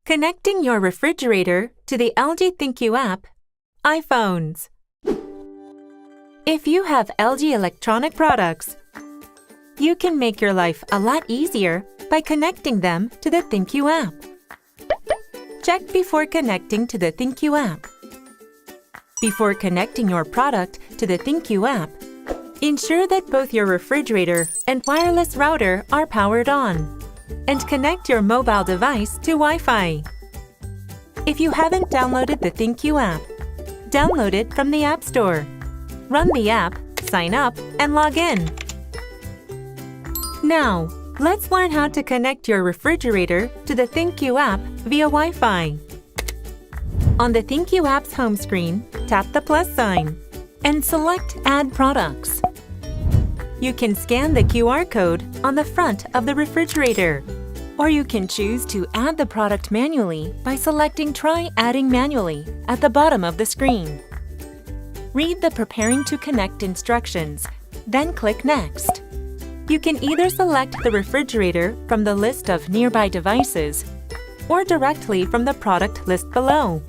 Connecting your refrigerator to the LG ThinQ app, iPhones. If you have LG electronic products, you can make your life a lot easier by connecting them to the ThinQ app. Check before connecting to the ThinQ app. Before connecting your product to the ThinQ app, ensure that both your refrigerator and wireless router are powered on, and connect your mobile device to Wi-Fi. If you haven't downloaded the ThinQ app, download it from the App Store. Run the app, sign up, and log in. Now, let's learn how to connect your refrigerator to the ThinQ app via Wi-Fi. On the ThinQ app's home screen, tap the plus sign and select Add Products. You can scan the QR code on the front of the refrigerator, or you can choose to add the product manually by selecting Try Adding Manually at the bottom of the screen. Read the Preparing to Connect instructions, then click Next. You can either select the refrigerator from the list of nearby devices or directly from the product list below.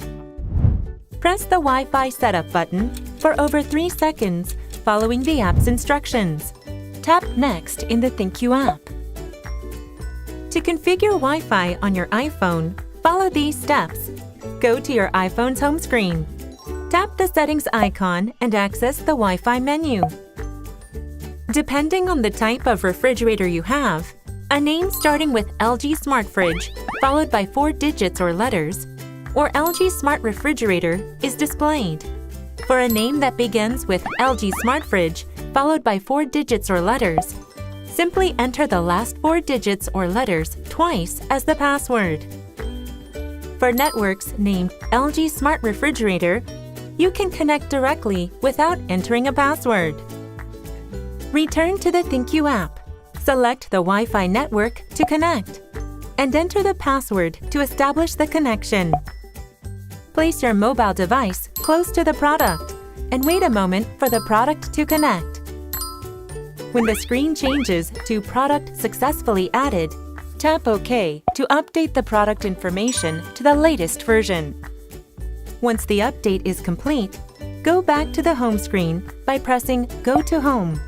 Press the Wi-Fi Setup button for over 3 seconds following the app's instructions. Tap Next in the ThinQ app. To configure Wi-Fi on your iPhone, follow these steps. Go to your iPhone's home screen. Tap the Settings icon and access the Wi-Fi menu. Depending on the type of refrigerator you have, a name starting with LG Smart Fridge followed by 4 digits or letters, or LG Smart Refrigerator is displayed. For a name that begins with LG Smart Fridge followed by 4 digits or letters, simply enter the last 4 digits or letters twice as the password. For networks named LG Smart Refrigerator, you can connect directly without entering a password. Return to the ThinQ app. Select the Wi-Fi network to connect, and enter the password to establish the connection. Place your mobile device close to the product and wait a moment for the product to connect. When the screen changes to Product Successfully Added, tap OK to update the product information to the latest version. Once the update is complete, go back to the home screen by pressing Go to Home.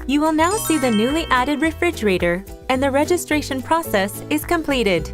You will now see the newly added refrigerator, and the registration process is completed.